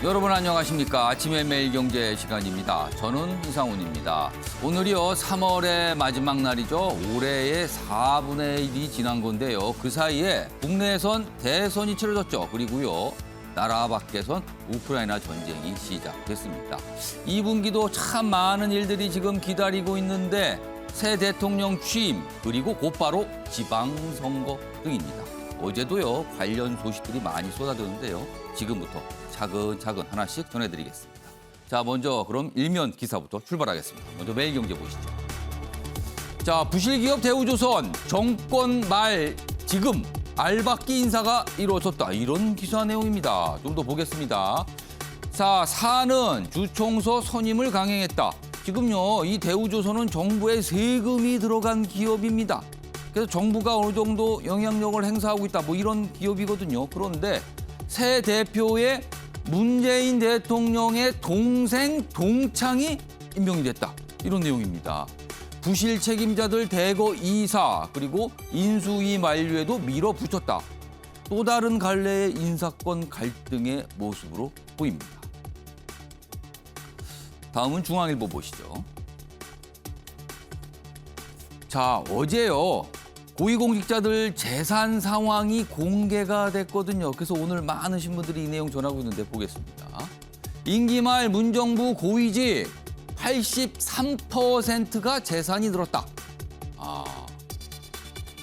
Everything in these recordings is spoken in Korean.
여러분 안녕하십니까. 아침의 매일경제 시간입니다. 저는 이상훈입니다. 오늘이요 3월의 마지막 날이죠. 올해의 4분의 1이 지난 건데요. 그 사이에 국내에선 대선이 치러졌죠. 그리고요 나라 밖에선 우크라이나 전쟁이 시작됐습니다. 2분기도 참 많은 일들이 지금 기다리고 있는데 새 대통령 취임 그리고 곧바로 지방선거 등입니다. 어제도요 관련 소식들이 많이 쏟아졌는데요. 지금부터 차근차근 하나씩 전해드리겠습니다. 자, 먼저 그럼 일면 기사부터 출발하겠습니다. 먼저 매일경제 보시죠. 자, 부실기업 대우조선 정권 말 지금 알박기 인사가 이루어졌다. 이런 기사 내용입니다. 좀 더 보겠습니다. 자, 사는 주총서 선임을 강행했다. 지금요 이 대우조선은 정부의 세금이 들어간 기업입니다. 그래서 정부가 어느 정도 영향력을 행사하고 있다. 뭐 이런 기업이거든요. 그런데 새 대표의 문재인 대통령의 동생 동창이 임명이 됐다. 이런 내용입니다. 부실 책임자들 대거 이사 그리고 인수위 만류에도 밀어붙였다. 또 다른 갈래의 인사권 갈등의 모습으로 보입니다. 다음은 중앙일보 보시죠. 자, 어제요. 고위공직자들 재산 상황이 공개가 됐거든요. 그래서 오늘 많으신 분들이 이 내용 전하고 있는데 보겠습니다. 임기 말 문정부 고위직 83%가 재산이 늘었다.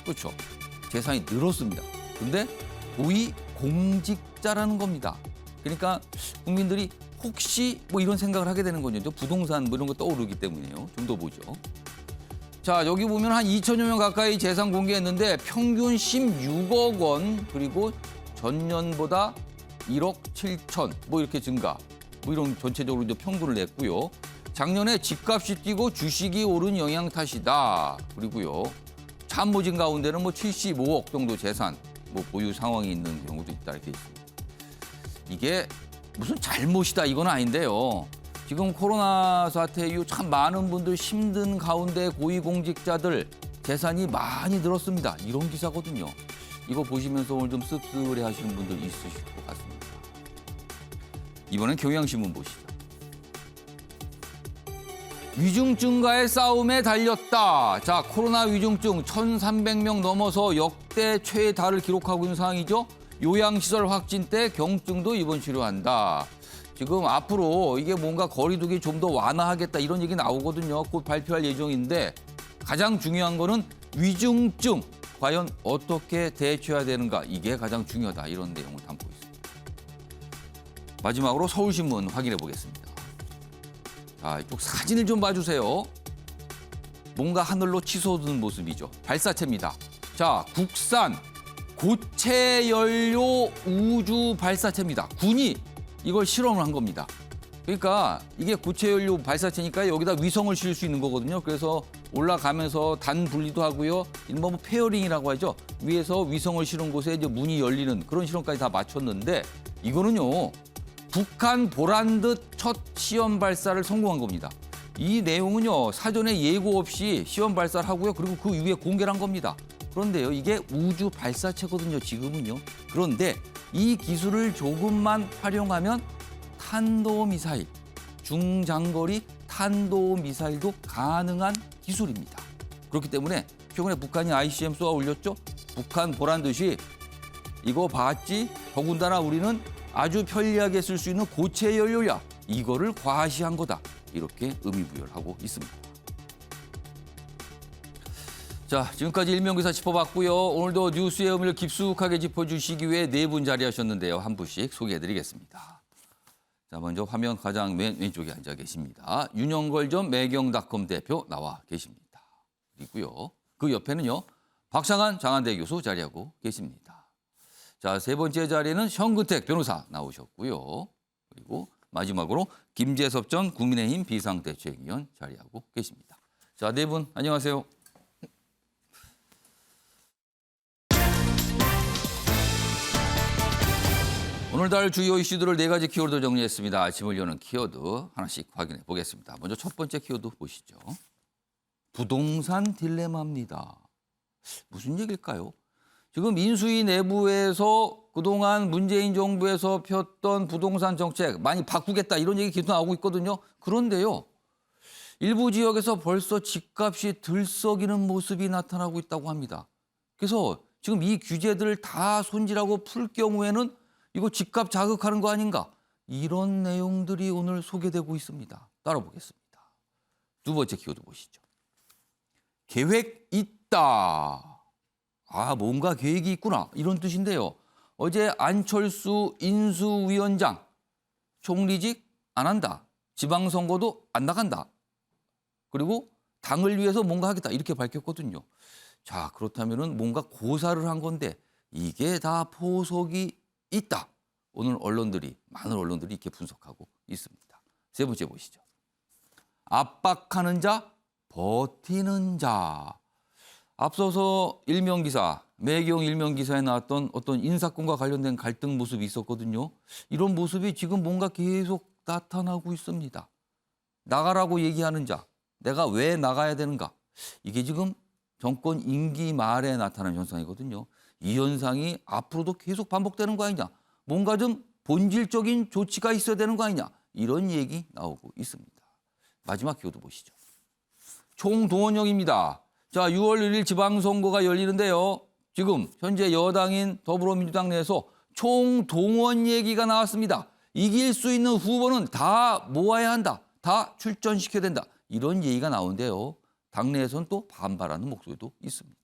그렇죠. 재산이 늘었습니다. 근데 고위공직자라는 겁니다. 그러니까 국민들이 혹시 뭐 이런 생각을 하게 되는 거죠. 부동산 뭐 이런 거 떠오르기 때문에요. 좀 더 보죠. 자, 여기 보면 한 2천여 명 가까이 재산 공개했는데 평균 16억 원 그리고 전년보다 1억 7천 뭐 이렇게 증가. 뭐 이런 전체적으로 이제 평균을 냈고요. 작년에 집값이 뛰고 주식이 오른 영향 탓이다. 그리고요. 참모진 가운데는 뭐 75억 정도 재산 뭐 보유 상황이 있는 경우도 있다 이렇게 있습니다. 이게 무슨 잘못이다 이건 아닌데요. 지금 코로나 사태 이후 참 많은 분들 힘든 가운데 고위공직자들 재산이 많이 늘었습니다. 이런 기사거든요. 이거 보시면서 오늘 좀 씁쓸해 하시는 분들 있으실 것 같습니다. 이번엔 경향신문 보시죠. 위중증과의 싸움에 달렸다. 자, 코로나 위중증 1,300명 넘어서 역대 최다를 기록하고 있는 상황이죠. 요양시설 확진 때 경증도 입원 치료한다. 지금 앞으로 이게 뭔가 거리두기 좀 더 완화하겠다 이런 얘기 나오거든요. 곧 발표할 예정인데 가장 중요한 거는 위중증 과연 어떻게 대처해야 되는가 이게 가장 중요하다 이런 내용을 담고 있습니다. 마지막으로 서울신문 확인해 보겠습니다. 자, 이쪽 사진을 좀 봐주세요. 뭔가 하늘로 치솟는 모습이죠. 발사체입니다. 자, 국산 고체 연료 우주 발사체입니다. 군이 이걸 실험을 한 겁니다. 그러니까 이게 고체 연료 발사체니까 여기다 위성을 실 수 있는 거거든요. 그래서 올라가면서 단 분리도 하고요. 일반 뭐 페어링이라고 하죠. 위에서 위성을 실은 곳에 이제 문이 열리는 그런 실험까지 다 마쳤는데 이거는요. 북한 보란 듯 첫 시험 발사를 성공한 겁니다. 이 내용은요. 사전에 예고 없이 시험 발사를 하고요. 그리고 그 이후에 공개를 한 겁니다. 그런데요. 이게 우주 발사체거든요. 지금은요. 그런데 이 기술을 조금만 활용하면 탄도미사일, 중장거리 탄도미사일도 가능한 기술입니다. 그렇기 때문에 최근에 북한이 ICBM 쏘아 올렸죠. 북한 보란 듯이 이거 봤지? 더군다나 우리는 아주 편리하게 쓸 수 있는 고체 연료야. 이거를 과시한 거다. 이렇게 의미부여를 하고 있습니다. 자, 지금까지 일면기사 짚어봤고요. 오늘도 뉴스의 의미를 깊숙하게 짚어주시기 위해 네 분 자리하셨는데요. 한 분씩 소개해드리겠습니다. 자, 먼저 화면 가장 맨 왼쪽에 앉아 계십니다. 윤영걸 전 매경닷컴 대표 나와 계십니다. 그리고요. 그 옆에는요. 박상한 장한대 교수 자리하고 계십니다. 자, 세 번째 자리에는 현근택 변호사 나오셨고요. 그리고 마지막으로 김재섭 전 국민의힘 비상대책위원 자리하고 계십니다. 자, 네 분 안녕하세요. 오늘달 주요 이슈들을 네 가지 키워드로 정리했습니다. 아침을 여는 키워드 하나씩 확인해 보겠습니다. 먼저 첫 번째 키워드 보시죠. 부동산 딜레마입니다. 무슨 얘기일까요? 지금 인수위 내부에서 그동안 문재인 정부에서 폈던 부동산 정책 많이 바꾸겠다 이런 얘기 계속 나오고 있거든요. 그런데요. 일부 지역에서 벌써 집값이 들썩이는 모습이 나타나고 있다고 합니다. 그래서 지금 이 규제들을 다 손질하고 풀 경우에는 이거 집값 자극하는 거 아닌가? 이런 내용들이 오늘 소개되고 있습니다. 따라보겠습니다. 두 번째 키워드 보시죠. 계획 있다. 아, 뭔가 계획이 있구나. 이런 뜻인데요. 어제 안철수 인수위원장 총리직 안 한다. 지방선거도 안 나간다. 그리고 당을 위해서 뭔가 하겠다. 이렇게 밝혔거든요. 자, 그렇다면은 뭔가 고사를 한 건데 이게 다 포석이 있다. 오늘 많은 언론들이 이렇게 분석하고 있습니다. 세 번째 보시죠. 압박하는 자, 버티는 자. 앞서서 일명기사, 매경 일명기사에 나왔던 어떤 인사권과 관련된 갈등 모습이 있었거든요. 이런 모습이 지금 뭔가 계속 나타나고 있습니다. 나가라고 얘기하는 자, 내가 왜 나가야 되는가? 이게 지금 정권 임기 말에 나타나는 현상이거든요. 이 현상이 앞으로도 계속 반복되는 거 아니냐? 뭔가 좀 본질적인 조치가 있어야 되는 거 아니냐? 이런 얘기 나오고 있습니다. 마지막 키워드 보시죠. 총동원령입니다. 자, 6월 1일 지방선거가 열리는데요. 지금 현재 여당인 더불어민주당 내에서 총동원 얘기가 나왔습니다. 이길 수 있는 후보는 다 모아야 한다. 다 출전시켜야 된다. 이런 얘기가 나오는데요. 당내에서는 또 반발하는 목소리도 있습니다.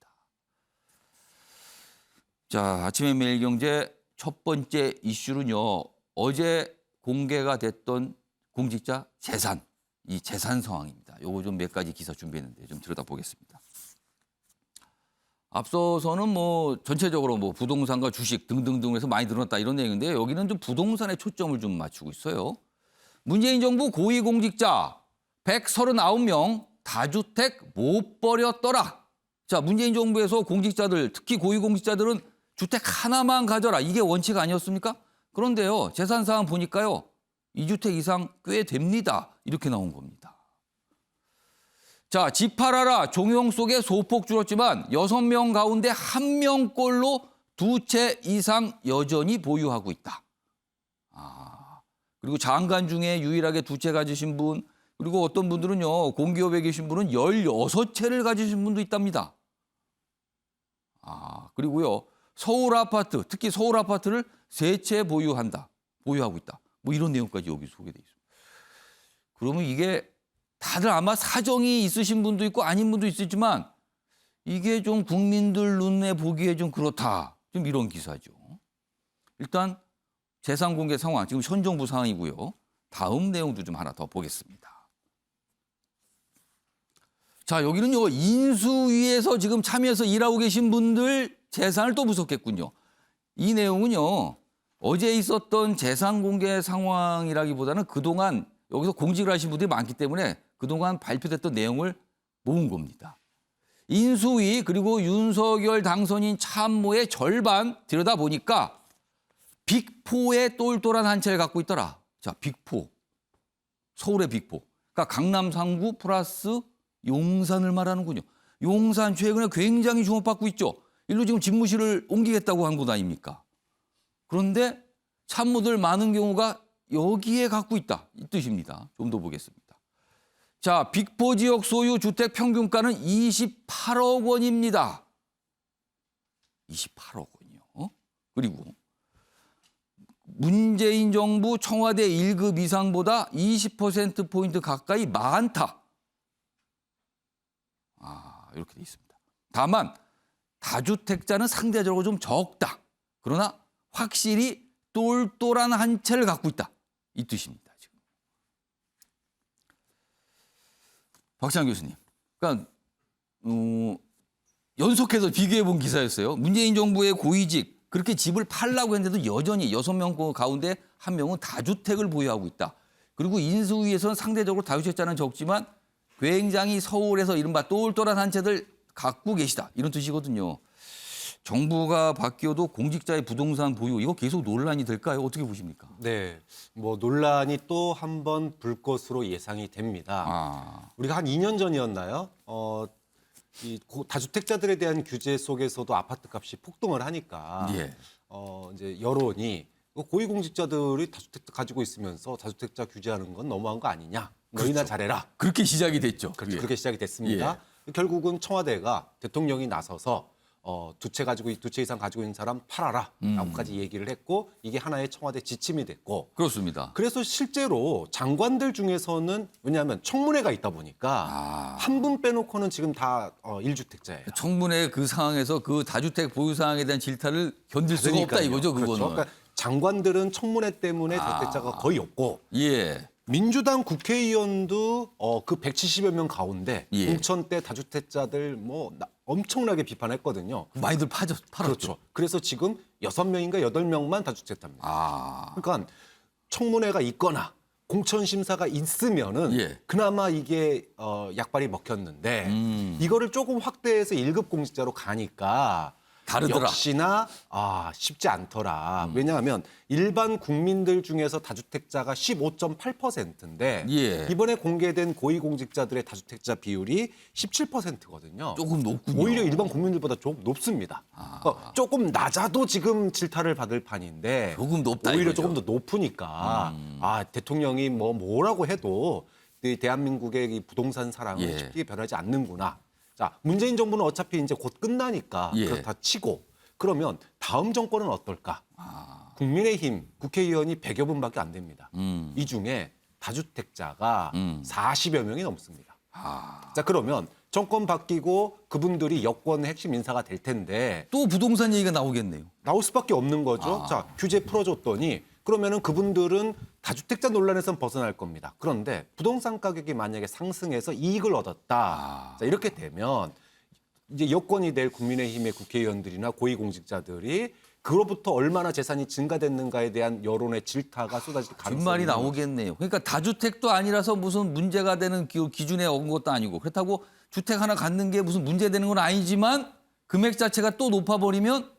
자, 아침의 매일경제 첫 번째 이슈는요. 어제 공개가 됐던 공직자 재산, 이 재산 상황입니다. 요거 좀 몇 가지 기사 준비했는데 좀 들여다보겠습니다. 앞서서는 뭐 전체적으로 뭐 부동산과 주식 등등등에서 많이 늘어났다 이런 내용인데 여기는 좀 부동산에 초점을 좀 맞추고 있어요. 문재인 정부 고위공직자 139명 다주택 못 버렸더라. 자, 문재인 정부에서 공직자들 특히 고위공직자들은 주택 하나만 가져라. 이게 원칙 아니었습니까? 그런데요. 재산 사항 보니까요. 2주택 이상 꽤 됩니다. 이렇게 나온 겁니다. 자, 집 팔아라. 종용 속에 소폭 줄었지만 6명 가운데 1명꼴로 2채 이상 여전히 보유하고 있다. 그리고 장관 중에 유일하게 2채 가지신 분, 그리고 어떤 분들은요, 공기업에 계신 분은 16채를 가지신 분도 있답니다. 그리고요, 서울 아파트, 특히 서울 아파트를 3채 보유하고 있다. 뭐 이런 내용까지 여기 소개돼 있습니다. 그러면 이게 다들 아마 사정이 있으신 분도 있고 아닌 분도 있겠지만 이게 좀 국민들 눈에 보기에 좀 그렇다. 좀 이런 기사죠. 일단 재산 공개 상황, 지금 현 정부 상황이고요. 다음 내용도 좀 하나 더 보겠습니다. 자, 여기는요, 인수위에서 지금 참여해서 일하고 계신 분들 재산을 또 분석했군요. 이 내용은요, 어제 있었던 재산 공개 상황이라기보다는 그동안 여기서 공직을 하신 분들이 많기 때문에 그동안 발표됐던 내용을 모은 겁니다. 인수위 그리고 윤석열 당선인 참모의 절반 들여다보니까 빅4의 똘똘한 한 채를 갖고 있더라. 자, 빅4. 서울의 빅4. 그러니까 강남 3구 플러스 용산을 말하는군요. 용산 최근에 굉장히 주목받고 있죠. 일로 지금 집무실을 옮기겠다고 한 곳 아닙니까? 그런데 참모들 많은 경우가 여기에 갖고 있다. 이 뜻입니다. 좀 더 보겠습니다. 자, 빅4 지역 소유 주택 평균가는 28억 원입니다. 28억 원이요. 그리고 문재인 정부 청와대 1급 이상보다 20%포인트 가까이 많다. 이렇게 돼 있습니다. 다만 다주택자는 상대적으로 좀 적다. 그러나 확실히 똘똘한 한 채를 갖고 있다. 이 뜻입니다. 지금. 박찬 교수님. 그러니까 연속해서 비교해 본 기사였어요. 문재인 정부의 고위직 그렇게 집을 팔라고 했는데도 여전히 6명 가운데 1명은 다주택을 보유하고 있다. 그리고 인수위에서는 상대적으로 다주택자는 적지만 굉장히 서울에서 이른바 똘똘한 한 채들 갖고 계시다. 이런 뜻이거든요. 정부가 바뀌어도 공직자의 부동산 보유 이거 계속 논란이 될까요? 어떻게 보십니까? 네, 뭐 논란이 또 한 번 불 것으로 예상이 됩니다. 우리가 한 2년 전이었나요? 다주택자들에 대한 규제 속에서도 아파트 값이 폭등을 하니까 예. 이제 여론이 고위공직자들이 다주택 가지고 있으면서 다주택자 규제하는 건 너무한 거 아니냐. 너희나 그렇죠. 잘해라. 그렇게 시작이 됐죠. 그렇죠. 예. 그렇게 시작이 됐습니다. 결국은 청와대가 대통령이 나서서 두 채 이상 가지고 있는 사람 팔아라라고까지 얘기를 했고 이게 하나의 청와대 지침이 됐고 그렇습니다. 그래서 실제로 장관들 중에서는 왜냐하면 청문회가 있다 보니까 한 분 빼놓고는 지금 다 1주택자예요. 청문회 그 상황에서 그 다주택 보유 상황에 대한 질타를 견딜 수가 없다 이거죠, 그거는. 그렇죠. 그러니까 장관들은 청문회 때문에 다주택자가 거의 없고 예. 민주당 국회의원도 그 170여 명 가운데 예. 공천 때 다주택자들 엄청나게 비판했거든요. 많이들 팔았죠. 그렇죠. 그래서 지금 6명인가 8명만 다주택자입니다. 그러니까 청문회가 있거나 공천 심사가 있으면은 예. 그나마 이게 약발이 먹혔는데 이거를 조금 확대해서 1급 공직자로 가니까 다르더라. 역시나 쉽지 않더라. 왜냐하면 일반 국민들 중에서 다주택자가 15.8%인데 예. 이번에 공개된 고위공직자들의 다주택자 비율이 17%거든요. 조금 높군요. 오히려 일반 국민들보다 조금 높습니다. 조금 낮아도 지금 질타를 받을 판인데 조금 높다 오히려 이거죠. 조금 더 높으니까 대통령이 뭐라고 해도 이 대한민국의 이 부동산 사랑은 예. 쉽게 변하지 않는구나. 자, 문재인 정부는 어차피 이제 곧 끝나니까 예. 그렇다 치고 그러면 다음 정권은 어떨까? 국민의힘 국회의원이 100여 분밖에 안 됩니다. 이 중에 다주택자가 40여 명이 넘습니다. 자, 그러면 정권 바뀌고 그분들이 여권의 핵심 인사가 될 텐데 또 부동산 얘기가 나오겠네요. 나올 수밖에 없는 거죠. 자, 규제 풀어줬더니 그러면은 그분들은 다주택자 논란에선 벗어날 겁니다. 그런데 부동산 가격이 만약에 상승해서 이익을 얻었다. 자, 이렇게 되면 이제 여권이 될 국민의힘의 국회의원들이나 고위공직자들이 그로부터 얼마나 재산이 증가됐는가에 대한 여론의 질타가 쏟아질 가능성이 뒷말이 있는 거죠. 나오겠네요. 그러니까 다주택도 아니라서 무슨 문제가 되는 기준에 온 것도 아니고 그렇다고 주택 하나 갖는 게 무슨 문제되는 건 아니지만 금액 자체가 또 높아버리면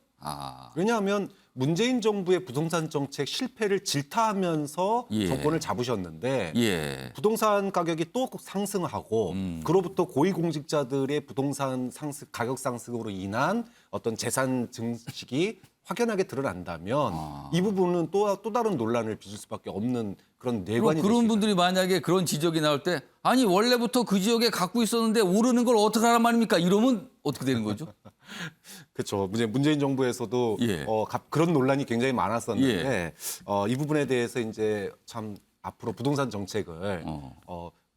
왜냐하면 문재인 정부의 부동산 정책 실패를 질타하면서 예. 정권을 잡으셨는데 예. 부동산 가격이 또 상승하고 그로부터 고위공직자들의 부동산 가격 상승으로 인한 어떤 재산 증식이 확연하게 드러난다면 이 부분은 또 다른 논란을 빚을 수밖에 없는 그런 내관이 될 수 그런 있다. 분들이 만약에 그런 지적이 나올 때 아니 원래부터 그 지역에 갖고 있었는데 오르는 걸 어떻게 하란 말입니까? 이러면 어떻게 되는 거죠? 그렇죠. 문재인 정부에서도 예. 그런 논란이 굉장히 많았었는데 이 부분에 대해서 이제 참 앞으로 부동산 정책을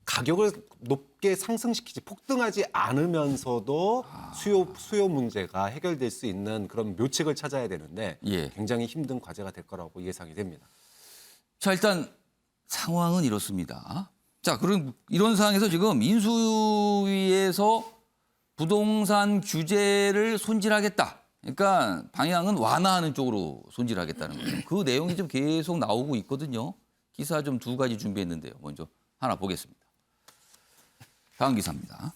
가격을 높게 상승시키지 폭등하지 않으면서도 수요 문제가 해결될 수 있는 그런 묘책을 찾아야 되는데 예. 굉장히 힘든 과제가 될 거라고 예상이 됩니다. 자, 일단 상황은 이렇습니다. 자, 그럼 이런 상황에서 지금 인수위에서 부동산 규제를 손질하겠다. 그러니까 방향은 완화하는 쪽으로 손질하겠다는 거예요. 그 내용이 좀 계속 나오고 있거든요. 기사 좀 2가지 준비했는데요. 먼저 하나 보겠습니다. 다음 기사입니다.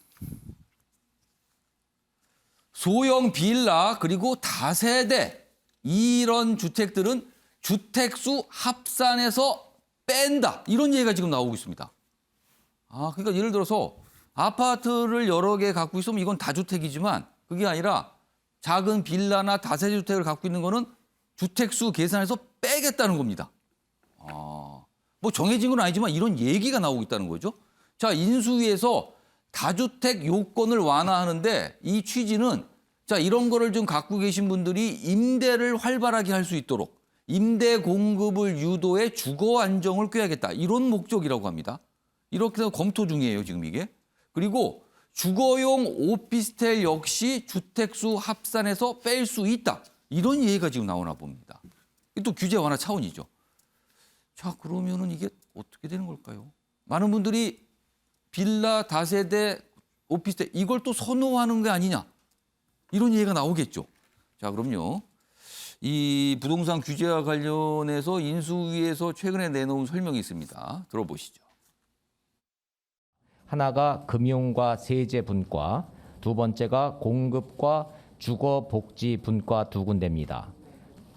소형 빌라 그리고 다세대 이런 주택들은 주택수 합산에서 뺀다. 이런 얘기가 지금 나오고 있습니다. 그러니까 예를 들어서 아파트를 여러 개 갖고 있으면 이건 다주택이지만 그게 아니라 작은 빌라나 다세대 주택을 갖고 있는 거는 주택수 계산해서 빼겠다는 겁니다. 뭐 정해진 건 아니지만 이런 얘기가 나오고 있다는 거죠. 자, 인수위에서 다주택 요건을 완화하는데 이 취지는 자, 이런 거를 좀 갖고 계신 분들이 임대를 활발하게 할 수 있도록 임대 공급을 유도해 주거 안정을 꾀하겠다. 이런 목적이라고 합니다. 이렇게 해서 검토 중이에요, 지금 이게. 그리고 주거용 오피스텔 역시 주택수 합산해서 뺄 수 있다. 이런 얘기가 지금 나오나 봅니다. 이게 또 규제 완화 차원이죠. 자, 그러면은 이게 어떻게 되는 걸까요? 많은 분들이 빌라, 다세대, 오피스텔 이걸 또 선호하는 게 아니냐. 이런 얘기가 나오겠죠. 자, 그럼요. 이 부동산 규제와 관련해서 인수위에서 최근에 내놓은 설명이 있습니다. 들어보시죠. 하나가 금융과 세제 분과, 두 번째가 공급과 주거 복지 분과 두 군데입니다.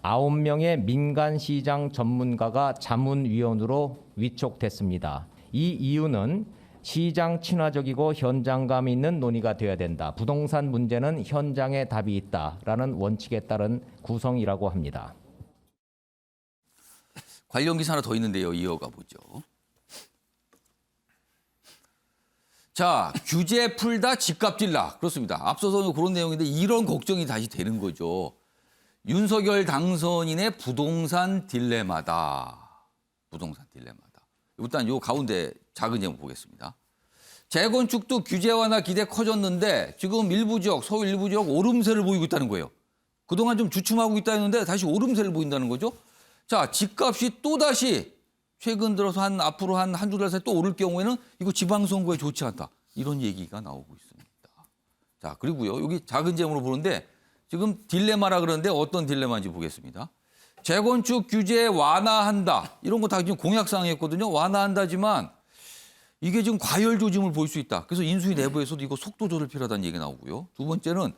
9명의 민간 시장 전문가가 자문위원으로 위촉됐습니다. 이 이유는 시장 친화적이고 현장감 있는 논의가 되어야 된다. 부동산 문제는 현장에 답이 있다라는 원칙에 따른 구성이라고 합니다. 관련 기사 하나 더 있는데요. 이어가 보죠. 자, 규제 풀다 집값 질라. 그렇습니다. 앞서서는 그런 내용인데 이런 걱정이 다시 되는 거죠. 윤석열 당선인의 부동산 딜레마다. 부동산 딜레마다. 일단 요 가운데 작은 제목 보겠습니다. 재건축도 규제 완화 기대 커졌는데 지금 일부 지역, 서울 일부 지역 오름세를 보이고 있다는 거예요. 그동안 좀 주춤하고 있다 했는데 다시 오름세를 보인다는 거죠. 자, 집값이 또다시 최근 들어서 앞으로 한두 달 사이 또 오를 경우에는 이거 지방선거에 좋지 않다. 이런 얘기가 나오고 있습니다. 자, 그리고요. 여기 작은 제목으로 보는데 지금 딜레마라 그러는데 어떤 딜레마인지 보겠습니다. 재건축 규제 완화한다. 이런 거 다 지금 공약사항이었거든요. 완화한다지만 이게 지금 과열 조짐을 보일 수 있다. 그래서 인수위 내부에서도 이거 속도 조절 필요하다는 얘기가 나오고요. 두 번째는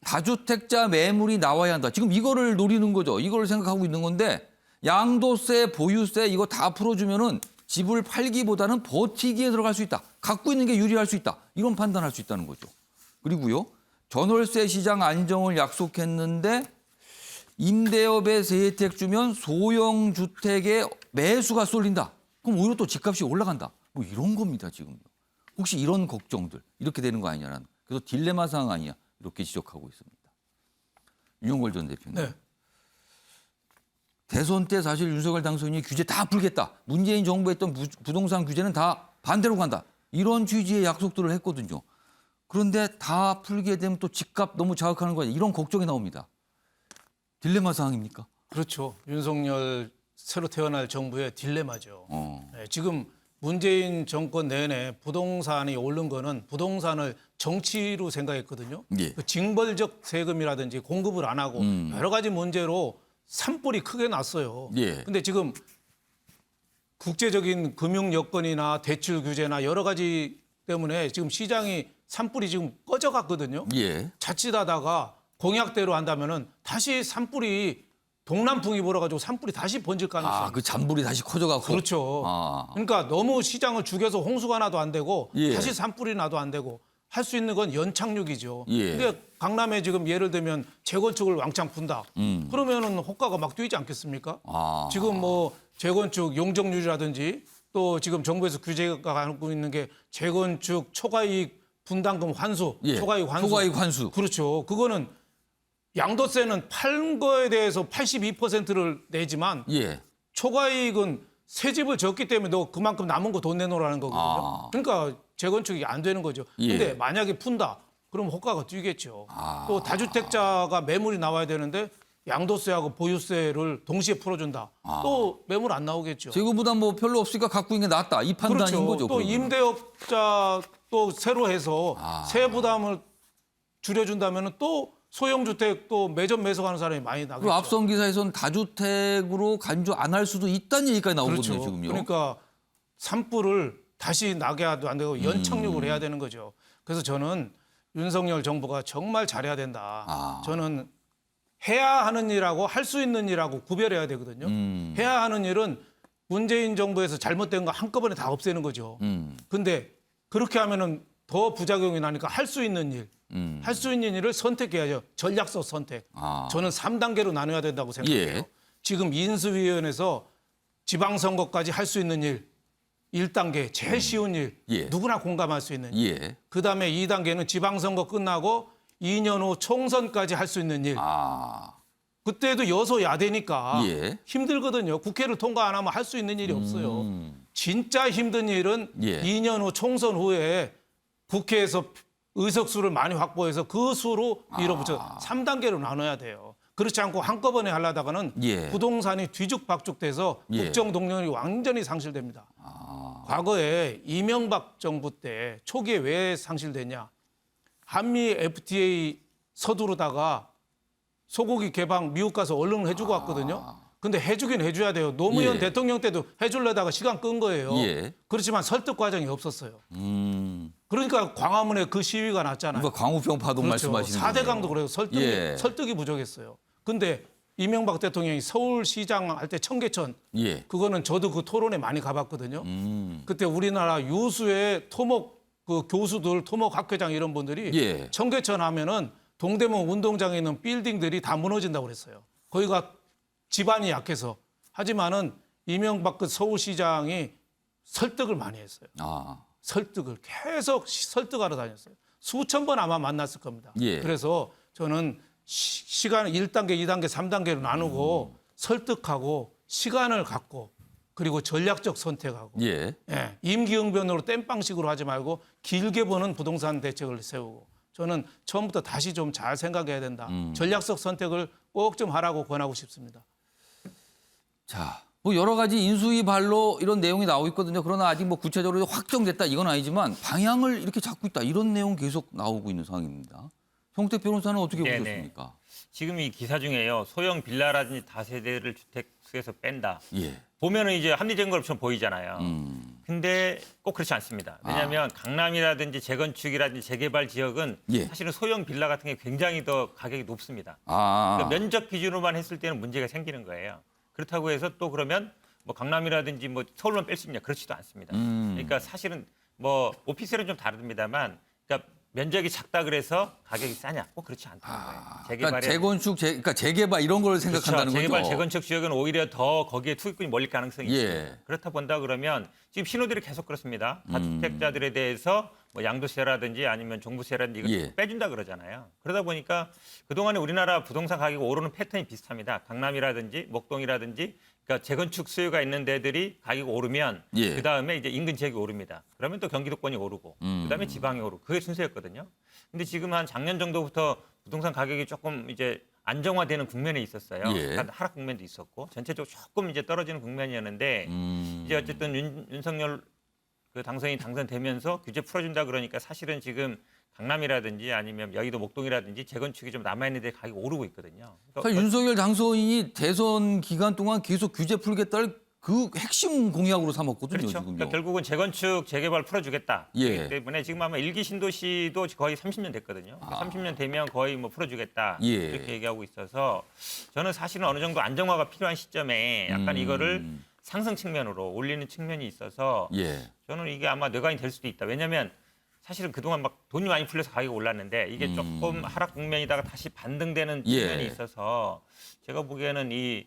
다주택자 매물이 나와야 한다. 지금 이거를 노리는 거죠. 이거를 생각하고 있는 건데 양도세, 보유세 이거 다 풀어주면은 집을 팔기보다는 버티기에 들어갈 수 있다. 갖고 있는 게 유리할 수 있다. 이런 판단할 수 있다는 거죠. 그리고요. 전월세 시장 안정을 약속했는데 임대업에 세혜택 주면 소형 주택의 매수가 쏠린다. 그럼 오히려 또 집값이 올라간다. 뭐 이런 겁니다, 지금요. 혹시 이런 걱정들 이렇게 되는 거 아니냐라는. 그래서 딜레마 상황 아니냐 이렇게 지적하고 있습니다. 유영걸 전 대표님. 네. 대선 때 사실 윤석열 당선인이 규제 다 풀겠다. 문재인 정부 했던 부동산 규제는 다 반대로 간다. 이런 취지의 약속들을 했거든요. 그런데 다 풀게 되면 또 집값 너무 자극하는 거 아니야. 이런 걱정이 나옵니다. 딜레마 상황입니까? 그렇죠. 윤석열 새로 태어날 정부의 딜레마죠. 어. 네, 지금 문재인 정권 내내 부동산이 오른 거는 부동산을 정치로 생각했거든요. 예. 그 징벌적 세금이라든지 공급을 안 하고 여러 가지 문제로 산불이 크게 났어요. 예. 근데 지금 국제적인 금융 여건이나 대출 규제나 여러 가지 때문에 지금 시장이 산불이 지금 꺼져갔거든요. 예. 자칫하다가 공약대로 한다면은 다시 산불이 동남풍이 불어가지고 산불이 다시 번질 가능성이. 그 잔불이 다시 커져가고. 그렇죠. 아. 그러니까 너무 시장을 죽여서 홍수가 나도 안 되고 예. 다시 산불이 나도 안 되고 할 수 있는 건 연착륙이죠. 예. 근데 강남에 지금 예를 들면 재건축을 왕창 푼다. 그러면은 호가가 막 뛰지 않겠습니까? 아. 지금 뭐 재건축 용적률이라든지 또 지금 정부에서 규제가 하고 있는 게 재건축 초과이익 분담금 환수, 예. 초과이익 환수. 초과이익 환수. 그렇죠. 그거는 양도세는 팔 거에 대해서 82%를 내지만 예. 초과이익은 새 집을 졌기 때문에 너 그만큼 남은 거 돈 내놓으라는 거거든요. 아. 그러니까 재건축이 안 되는 거죠. 예. 근데 만약에 푼다, 그럼 호가가 뛰겠죠. 아. 또 다주택자가 매물이 나와야 되는데 양도세하고 보유세를 동시에 풀어준다. 또 매물 안 나오겠죠. 재고부담 뭐 별로 없으니까 갖고 있는 게 낫다. 이 판단인 그렇죠. 거죠. 또 그러면. 임대업자 또 새로 해서 세 부담을 줄여준다면 또 소형주택 또 매점 매석하는 사람이 많이 나겠죠. 그리고 앞선 기사에서는 다주택으로 간주 안 할 수도 있다는 얘기까지 나오거든요. 그렇죠. 지금요. 그러니까 산불을 다시 나게 해도 안 되고 연착륙을 해야 되는 거죠. 그래서 저는 윤석열 정부가 정말 잘해야 된다. 저는 해야 하는 일하고 할 수 있는 일하고 구별해야 되거든요. 해야 하는 일은 문재인 정부에서 잘못된 거 한꺼번에 다 없애는 거죠. 근데 그렇게 하면은 더 부작용이 나니까 할 수 있는 일, 할 수 있는 일을 선택해야죠. 전략적 선택. 저는 3단계로 나눠야 된다고 생각해요. 예. 지금 인수위원회에서 지방선거까지 할 수 있는 일, 1단계 제일 쉬운 일, 예. 누구나 공감할 수 있는 일. 예. 그다음에 2단계는 지방선거 끝나고 2년 후 총선까지 할 수 있는 일. 그때도 여소야대니까 예. 힘들거든요. 국회를 통과 안 하면 할 수 있는 일이 없어요. 진짜 힘든 일은 예. 2년 후 총선 후에 국회에서 의석수를 많이 확보해서 그 수로 밀어붙여 3단계로 나눠야 돼요. 그렇지 않고 한꺼번에 하려다가는 예. 부동산이 뒤죽박죽돼서 예. 국정 동력이 완전히 상실됩니다. 과거에 이명박 정부 때 초기에 왜 상실됐냐? 한미 FTA 서두르다가 소고기 개방 미국 가서 얼른 해주고 왔거든요. 근데 해주긴 해줘야 돼요. 노무현 예. 대통령 때도 해주려다가 시간 끈 거예요. 예. 그렇지만 설득 과정이 없었어요. 그러니까 광화문에 그 시위가 났잖아요. 그러니까 광우병 파동 그렇죠. 말씀하시는 4대강도 그래요. 예. 설득이 부족했어요. 근데 이명박 대통령이 서울시장 할 때 청계천 예. 그거는 저도 그 토론에 많이 가봤거든요. 그때 우리나라 유수의 토목 그 교수들, 토목학회장 이런 분들이 예. 청계천 하면은 동대문 운동장에 있는 빌딩들이 다 무너진다고 그랬어요. 거기가 지반이 약해서. 하지만은 이명박 그 서울시장이 설득을 많이 했어요. 아. 설득을 계속 설득하러 다녔어요. 수천 번 아마 만났을 겁니다. 예. 그래서 저는 시간을 1단계, 2단계, 3단계로 나누고 설득하고 시간을 갖고 그리고 전략적 선택하고 예. 예, 임기응변으로 땜빵식으로 하지 말고 길게 보는 부동산 대책을 세우고 저는 처음부터 다시 좀 잘 생각해야 된다. 전략적 선택을 꼭 좀 하라고 권하고 싶습니다. 자, 뭐 여러 가지 인수위 발로 이런 내용이 나오고 있거든요. 그러나 아직 뭐 구체적으로 확정됐다 이건 아니지만 방향을 이렇게 잡고 있다 이런 내용 계속 나오고 있는 상황입니다. 송태 변호사는 어떻게 네네. 보셨습니까? 지금 이 기사 중에요. 소형 빌라라든지 다세대를 주택수에서 뺀다. 예. 보면은 이제 합리적인 것처럼 보이잖아요. 근데 꼭 그렇지 않습니다. 왜냐하면 강남이라든지 재건축이라든지 재개발 지역은 예. 사실은 소형 빌라 같은 게 굉장히 더 가격이 높습니다. 아. 그러니까 면적 기준으로만 했을 때는 문제가 생기는 거예요. 그렇다고 해서 또 그러면 뭐 강남이라든지 뭐 서울만 뺄 수 있냐 그렇지도 않습니다. 그러니까 사실은 뭐 오피스는 좀 다릅니다만 그러니까 면적이 작다 그래서 가격이 싸냐? 꼭 그렇지 않다는 거예요. 그러니까 재건축, 그러니까 재개발 이런 걸 생각한다는 그렇죠. 재개발, 거죠. 재건축 지역은 오히려 더 거기에 투기꾼이 몰릴 가능성이 예. 있습니다. 그렇다 본다 그러면 지금 신호들이 계속 그렇습니다. 다주택자들에 대해서 뭐 양도세라든지 아니면 종부세라든지 이거 예. 빼준다 그러잖아요. 그러다 보니까 그동안에 우리나라 부동산 가격이 오르는 패턴이 비슷합니다. 강남이라든지 목동이라든지 그러니까 재건축 수요가 있는 데들이 가격이 오르면 예. 그다음에 이제 인근 지역이 오릅니다. 그러면 또 경기도권이 오르고 그다음에 지방이 오르고 그게 순서였거든요. 근데 지금 한 작년 정도부터 부동산 가격이 조금 이제 안정화되는 국면에 있었어요. 예. 하락 국면도 있었고 전체적으로 조금 이제 떨어지는 국면이었는데 이제 어쨌든 윤석열 그 당선인이 당선되면서 규제 풀어준다 그러니까 사실은 지금 강남이라든지 아니면 여의도 목동이라든지 재건축이 좀 남아있는데 가격이 오르고 있거든요. 그러니까 사실 윤석열 당선인이 대선 기간 동안 계속 규제 풀겠다를 그 핵심 공약으로 삼았거든요. 그렇죠. 지금요. 그러니까 결국은 재건축, 재개발 풀어주겠다. 예. 그렇기 때문에 지금 아마 1기 신도시도 거의 30년 됐거든요. 30년 되면 거의 뭐 풀어주겠다. 예. 이렇게 얘기하고 있어서 저는 사실은 어느 정도 안정화가 필요한 시점에 약간 이거를 상승 측면으로 올리는 측면이 있어서 예. 저는 이게 아마 뇌관이 될 수도 있다. 왜냐하면 사실은 그동안 막 돈이 많이 풀려서 가격이 올랐는데 이게 조금 하락 국면이다가 다시 반등되는 예. 측면이 있어서 제가 보기에는 이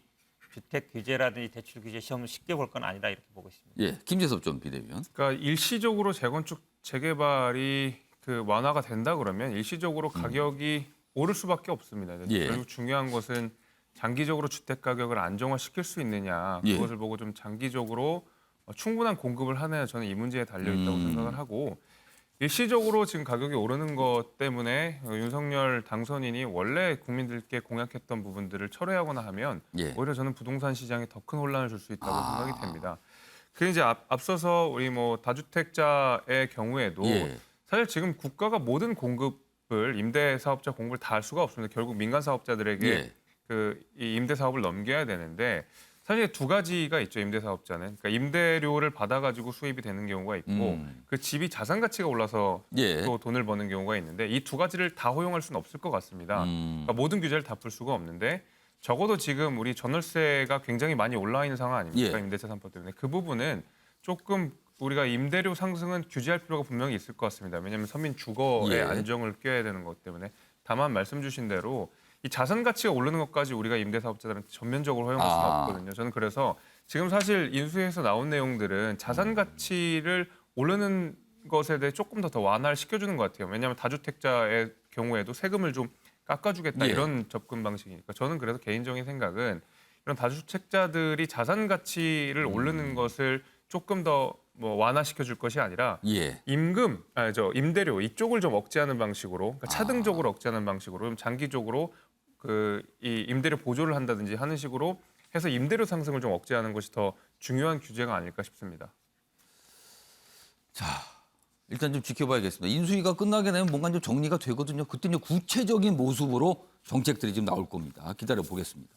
주택 규제라든지 대출 규제 시험을 쉽게 볼 건 아니다 이렇게 보고 있습니다. 예. 김재섭 전 비대위원. 그러니까 일시적으로 재건축 재개발이 그 완화가 된다 그러면 일시적으로 가격이 오를 수밖에 없습니다. 예. 결국 중요한 것은 장기적으로 주택 가격을 안정화시킬 수 있느냐 예. 그것을 보고 좀 장기적으로 충분한 공급을 하느냐 저는 이 문제에 달려 있다고 생각을 하고 일시적으로 지금 가격이 오르는 것 때문에 윤석열 당선인이 원래 국민들께 공약했던 부분들을 철회하거나 하면 예. 오히려 저는 부동산 시장에 더 큰 혼란을 줄 수 있다고 생각이 됩니다. 그 이제 앞서서 우리 뭐 다주택자의 경우에도 예. 사실 지금 국가가 모든 공급을 임대 사업자 공급을 다 할 수가 없습니다. 결국 민간 사업자들에게 예. 이 임대 사업을 넘겨야 되는데 사실 두 가지가 있죠. 임대 사업자는 그러니까 임대료를 받아가지고 수입이 되는 경우가 있고 그 집이 자산 가치가 올라서 예. 또 돈을 버는 경우가 있는데 이 두 가지를 다 허용할 수는 없을 것 같습니다. 그러니까 모든 규제를 다 풀 수가 없는데 적어도 지금 우리 전월세가 굉장히 많이 올라 있는 상황 아닙니까? 예. 임대차 3법 때문에 그 부분은 조금 우리가 임대료 상승은 규제할 필요가 분명히 있을 것 같습니다. 왜냐하면 서민 주거의 예. 안정을 꾀해야 되는 것 때문에 다만 말씀 주신 대로 이 자산 가치가 오르는 것까지 우리가 임대 사업자들한테 전면적으로 허용할 수는 없거든요. 저는 그래서 지금 사실 인수위에서 나온 내용들은 자산 가치를 오르는 것에 대해 조금 더 완화를 시켜주는 것 같아요. 왜냐하면 다주택자의 경우에도 세금을 좀 깎아주겠다 예. 이런 접근 방식이니까 저는 그래서 개인적인 생각은 이런 다주택자들이 자산 가치를 오르는 것을 조금 더 뭐 완화시켜 줄 것이 아니라 예. 임대료 이쪽을 좀 억제하는 방식으로 그러니까 차등적으로 억제하는 방식으로 좀 장기적으로 이 임대료 보조를 한다든지 하는 식으로 해서 임대료 상승을 좀 억제하는 것이 더 중요한 규제가 아닐까 싶습니다. 자, 일단 좀 지켜봐야겠습니다. 인수위가 끝나게 되면 뭔가 좀 정리가 되거든요. 그때 이제 구체적인 모습으로 정책들이 좀 나올 겁니다. 기다려 보겠습니다.